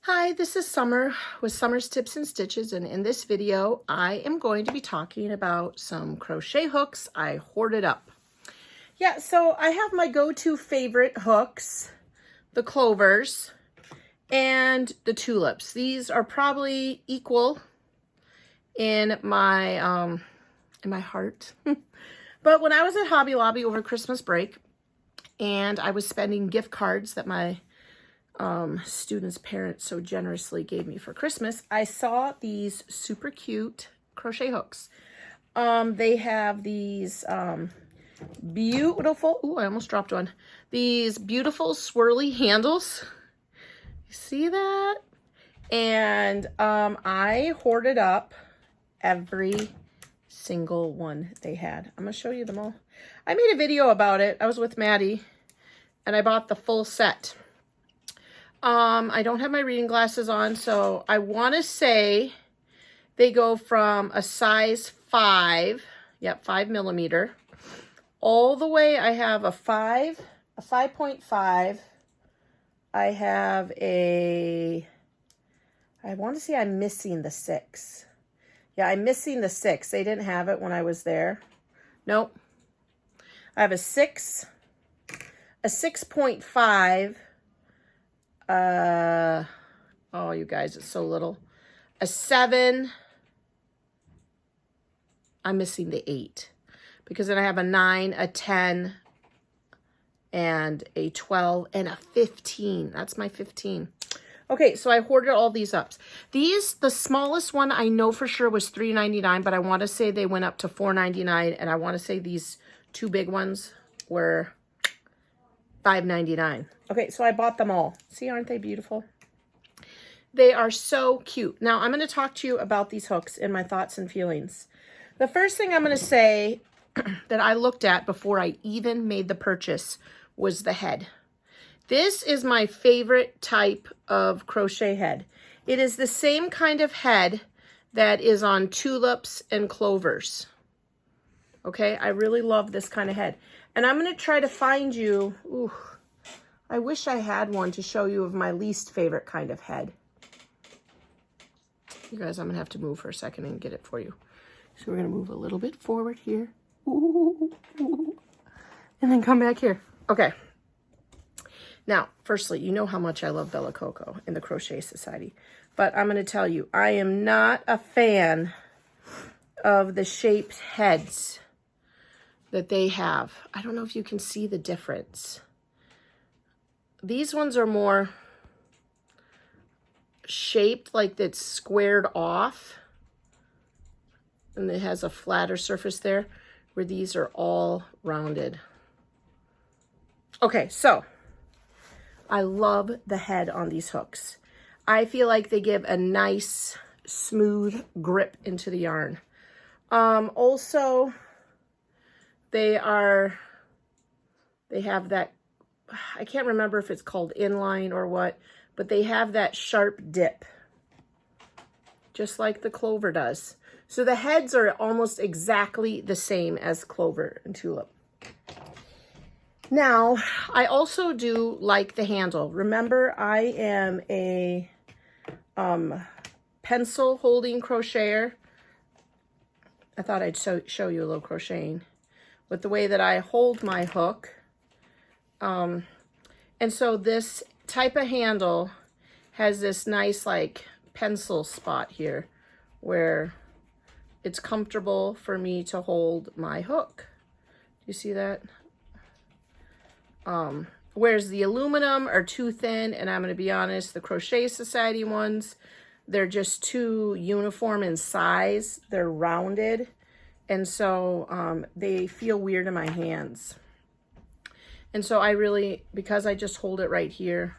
Hi, this is Summer with Summer's Tips and Stitches, and in this video I am going to be talking about some crochet hooks I hoarded up. Yeah, so I have my go-to favorite hooks, the clovers and the tulips. These are probably equal in my heart. But when I was at Hobby Lobby over Christmas break and I was spending gift cards that my students' parents so generously gave me for Christmas, I saw these super cute crochet hooks. They have these beautiful, ooh, I almost dropped one. These beautiful swirly handles. You see that? And I hoarded up every single one they had. I'm gonna show you them all. I made a video about it. I was with Maddie and I bought the full set. I don't have my reading glasses on, so I want to say they go from a size 5, yep, 5 millimeter, all the way. I have a 5, a 5.5. I have a, I want to say I'm missing the 6. Yeah, I'm missing the 6. They didn't have it when I was there. Nope. I have a 6, a 6.5, oh, you guys, it's so little. A 7. I'm missing the 8 because then I have a 9, a 10, and a 12, and a 15. That's my 15. Okay, so I hoarded all these up. These, the smallest one I know for sure was $3.99, but I want to say they went up to $4.99, and I want to say these two big ones were $5.99. Okay, so I bought them all. See, aren't they beautiful? They are so cute. Now, I'm going to talk to you about these hooks and my thoughts and feelings. The first thing I'm going to say that I looked at before I even made the purchase was the head. This is my favorite type of crochet head. It is the same kind of head that is on tulips and clovers. Okay, I really love this kind of head. And I'm going to try to find you, ooh, I wish I had one to show you of my least favorite kind of head. You guys, I'm going to have to move for a second and get it for you. So we're going to move a little bit forward here. Ooh, ooh, and then come back here. Okay. Now, firstly, you know how much I love Bella Coco and the Crochet Society. But I'm going to tell you, I am not a fan of the shaped heads that they have. I don't know if you can see the difference. These ones are more shaped like it's squared off. And it has a flatter surface there, where these are all rounded. Okay, so I love the head on these hooks. I feel like they give a nice, smooth grip into the yarn. Also, they have that, I can't remember if it's called inline or what, but they have that sharp dip, just like the clover does. So the heads are almost exactly the same as clover and tulip. Now, I also do like the handle. Remember, I am a pencil holding crocheter. I thought I'd show you a little crocheting with the way that I hold my hook. And so this type of handle has this nice like pencil spot here where it's comfortable for me to hold my hook. You see that? Whereas the aluminum are too thin, and I'm going to be honest, the Crochet Society ones, they're just too uniform in size. They're rounded, and so they feel weird in my hands. And so I really, because I just hold it right here,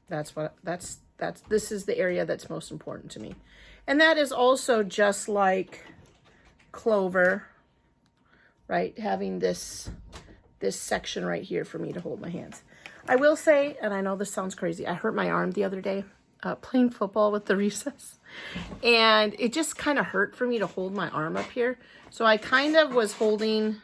this is the area that's most important to me. And that is also just like clover, right? Having this section right here for me to hold my hands. I will say, and I know this sounds crazy, I hurt my arm the other day playing football with the recess. And it just kind of hurt for me to hold my arm up here. So I kind of was holding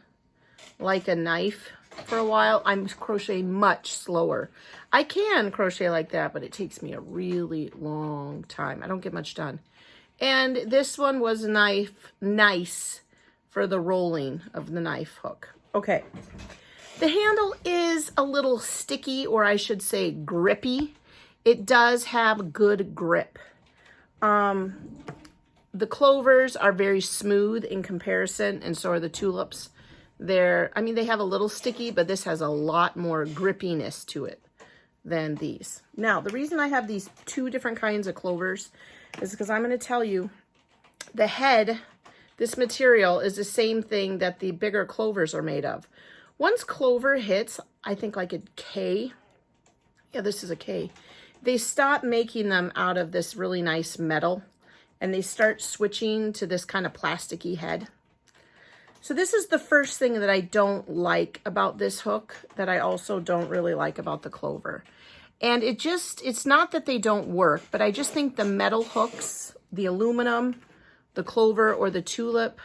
like a knife for a while, I'm crocheting much slower. I can crochet like that, but it takes me a really long time. I don't get much done. And this one was nice for the rolling of the knife hook. Okay. The handle is a little sticky, or I should say grippy. It does have good grip. The clovers are very smooth in comparison, and so are the tulips. I mean, they have a little sticky, but this has a lot more grippiness to it than these. Now, the reason I have these two different kinds of clovers is because I'm going to tell you the head, this material is the same thing that the bigger clovers are made of. Once clover hits, I think like a K, yeah, this is a K, they stop making them out of this really nice metal and they start switching to this kind of plasticky head. So this is the first thing that I don't like about this hook that I also don't really like about the clover. And it's not that they don't work, but I just think the metal hooks, the aluminum, the clover, or the tulip,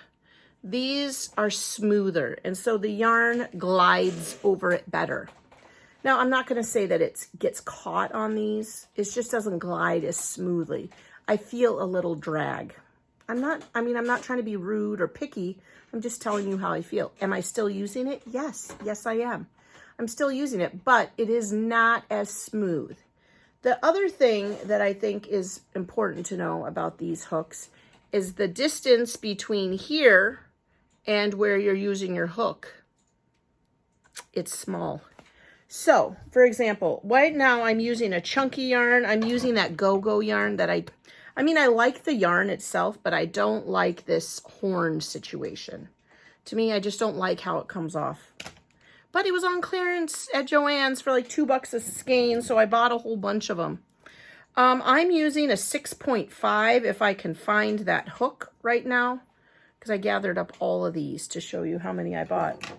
these are smoother, and so the yarn glides over it better. Now, I'm not going to say that it gets caught on these. It just doesn't glide as smoothly. I feel a little drag. I'm not trying to be rude or picky. I'm just telling you how I feel. Am I still using it? Yes. Yes, I am. I'm still using it, but it is not as smooth. The other thing that I think is important to know about these hooks is the distance between here and where you're using your hook. It's small. So, for example, right now I'm using a chunky yarn. I'm using that go-go yarn that I like the yarn itself, but I don't like this horn situation. To me, I just don't like how it comes off. But it was on clearance at Joann's for like $2 a skein, so I bought a whole bunch of them. I'm using a 6.5 if I can find that hook right now, because I gathered up all of these to show you how many I bought.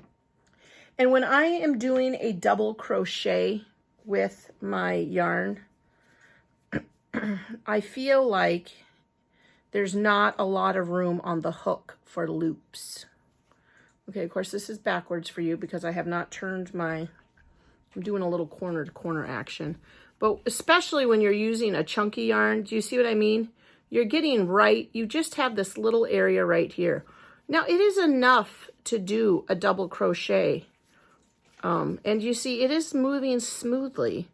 And when I am doing a double crochet with my yarn, I feel like there's not a lot of room on the hook for loops. Okay, of course, this is backwards for you because I have not turned I'm doing a little corner to corner action. But especially when you're using a chunky yarn, do you see what I mean? You're getting right, you just have this little area right here. Now, it is enough to do a double crochet. And you see, it is moving smoothly.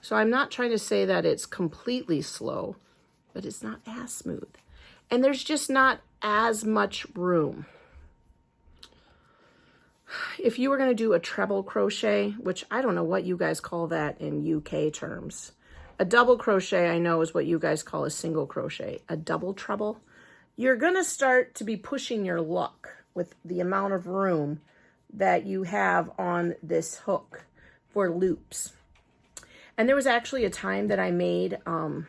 So I'm not trying to say that it's completely slow, but it's not as smooth. And there's just not as much room. If you were going to do a treble crochet, which I don't know what you guys call that in UK terms. A double crochet, I know, is what you guys call a single crochet. A double treble, you're going to start to be pushing your luck with the amount of room that you have on this hook for loops. And there was actually a time that I made a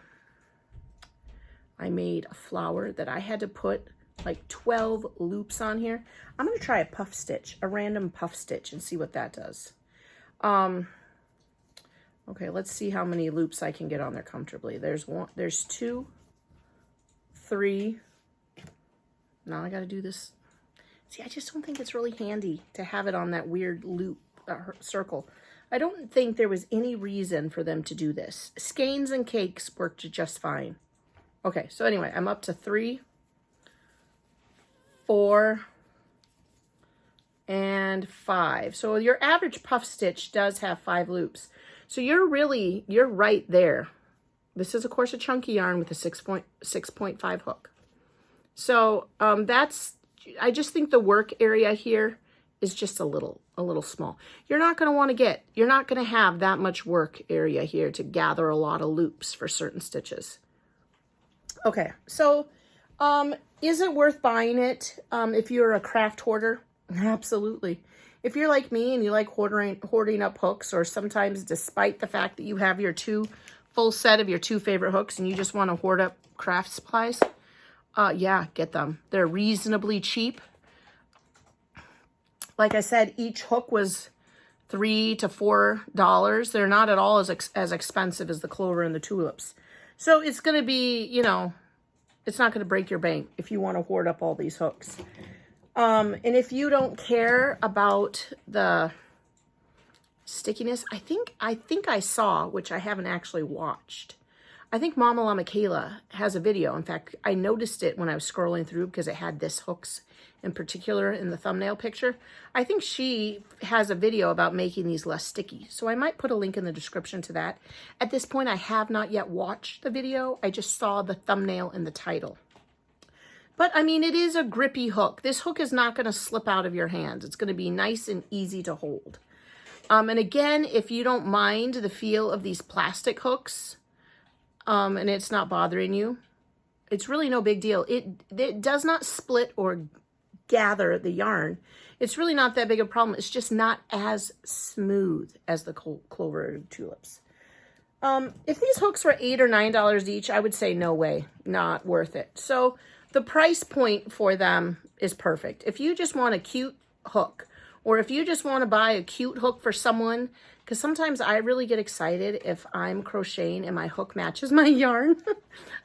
flower that I had to put like 12 loops on here. I'm going to try a puff stitch, a random puff stitch, and see what that does. Okay, let's see how many loops I can get on there comfortably. There's 2, 3. Now I got to do this. See, I just don't think it's really handy to have it on that weird loop circle. I don't think there was any reason for them to do this. Skeins and cakes worked just fine. Okay, so anyway, I'm up to 3, 4, and 5. So your average puff stitch does have 5 loops. So you're right there. This is, of course, a chunky yarn with a 6.5 hook. So I just think the work area here is just a little small. You're not going to have that much work area here to gather a lot of loops for certain stitches. Okay, so is it worth buying it if you're a craft hoarder? Absolutely. If you're like me and you like hoarding up hooks, or sometimes despite the fact that you have your full set of your 2 favorite hooks and you just want to hoard up craft supplies, yeah, get them. They're reasonably cheap. Like I said, each hook was $3 to $4. They're not at all as expensive as the clover and the tulips. So it's going to be, it's not going to break your bank if you want to hoard up all these hooks. And if you don't care about the stickiness. I think I saw, which I haven't actually watched. I think Mama La Michaela has a video. In fact, I noticed it when I was scrolling through because it had this hooks in particular in the thumbnail picture. I think she has a video about making these less sticky. So I might put a link in the description to that. At this point, I have not yet watched the video. I just saw the thumbnail and the title. But I mean, it is a grippy hook. This hook is not going to slip out of your hands. It's going to be nice and easy to hold. And again, if you don't mind the feel of these plastic hooks, and it's not bothering you, it's really no big deal. It does not split or gather the yarn. It's really not that big a problem. It's just not as smooth as the clover tulips. If these hooks were $8 or $9 each, I would say no way, not worth it. So the price point for them is perfect. If you just want a cute hook, or if you just want to buy a cute hook for someone, because sometimes I really get excited if I'm crocheting and my hook matches my yarn.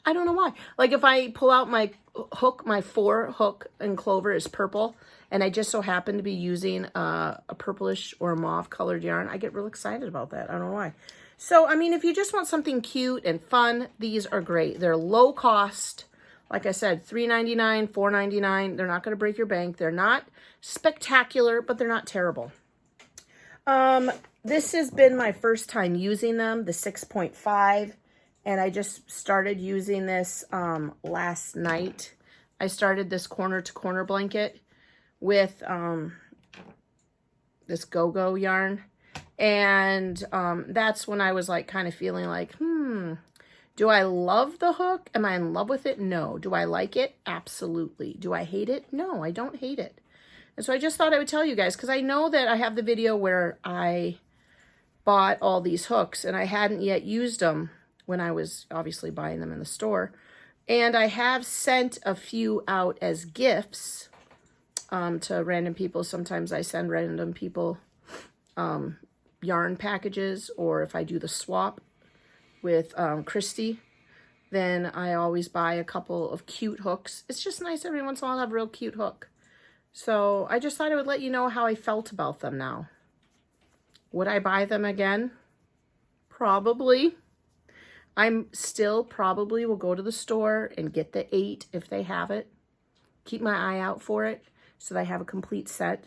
I don't know why. Like if I pull out my hook, my 4 hook and clover is purple, and I just so happen to be using a purplish or a mauve colored yarn, I get real excited about that. I don't know why. So, I mean, if you just want something cute and fun, these are great. They're low cost. Like I said, $3.99, $4.99. They're not going to break your bank. They're not spectacular, but they're not terrible. This has been my first time using them, the 6.5, and I just started using this last night. I started this corner-to-corner blanket with this go-go yarn, and that's when I was like kind of feeling like, do I love the hook? Am I in love with it? No. Do I like it? Absolutely. Do I hate it? No, I don't hate it. And so I just thought I would tell you guys, because I know that I have the video where I bought all these hooks and I hadn't yet used them when I was obviously buying them in the store. And I have sent a few out as gifts to random people. Sometimes I send random people yarn packages, or if I do the swap with Christy, then I always buy a couple of cute hooks. It's just nice every once in a while to have a real cute hook. So I just thought I would let you know how I felt about them now. Would I buy them again? Probably. I'm still probably will go to the store and get the 8 if they have it. Keep my eye out for it so that I have a complete set.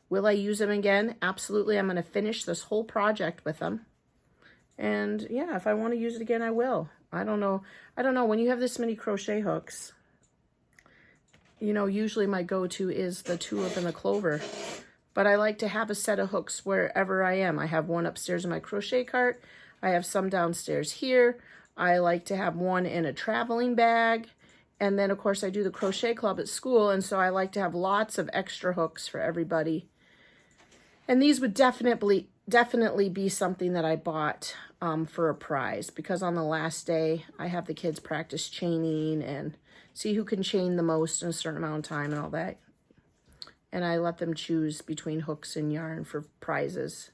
Will I use them again? Absolutely. I'm going to finish this whole project with them. And yeah, if I want to use it again, I will. I don't know. When you have this many crochet hooks, you know, usually my go-to is the tulip and the clover. But I like to have a set of hooks wherever I am. I have one upstairs in my crochet cart. I have some downstairs here. I like to have one in a traveling bag. And then, of course, I do the crochet club at school. And so I like to have lots of extra hooks for everybody. And these would definitely be something that I bought for a prize, because on the last day I have the kids practice chaining and see who can chain the most in a certain amount of time and all that. And I let them choose between hooks and yarn for prizes.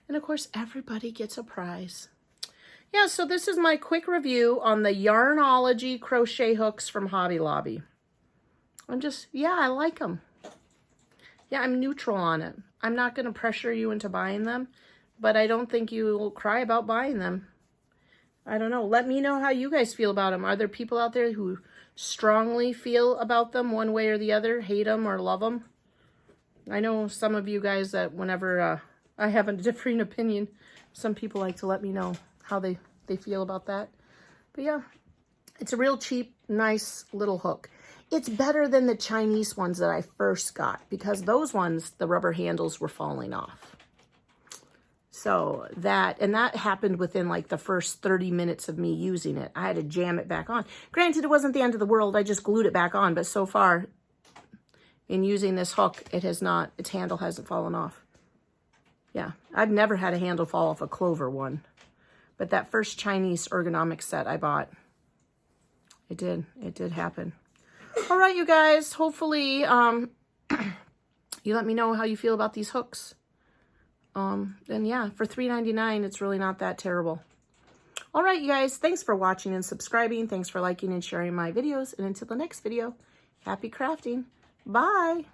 And of course, everybody gets a prize. Yeah, so this is my quick review on the Yarnology crochet hooks from Hobby Lobby. I like them. Yeah, I'm neutral on it. I'm not going to pressure you into buying them, but I don't think you will cry about buying them. I don't know. Let me know how you guys feel about them. Are there people out there who strongly feel about them one way or the other, hate them or love them? I know some of you guys that whenever I have a differing opinion, some people like to let me know how they feel about that. But yeah, it's a real cheap, nice little hook. It's better than the Chinese ones that I first got, because those ones, the rubber handles were falling off. So that happened within like the first 30 minutes of me using it. I had to jam it back on. Granted, it wasn't the end of the world. I just glued it back on, but so far in using this hook, its handle hasn't fallen off. Yeah, I've never had a handle fall off a clover one. But that first Chinese ergonomic set I bought, it did happen. All right, you guys, hopefully you let me know how you feel about these hooks. And yeah, for $3.99, it's really not that terrible. All right, you guys, thanks for watching and subscribing. Thanks for liking and sharing my videos. And until the next video, happy crafting. Bye.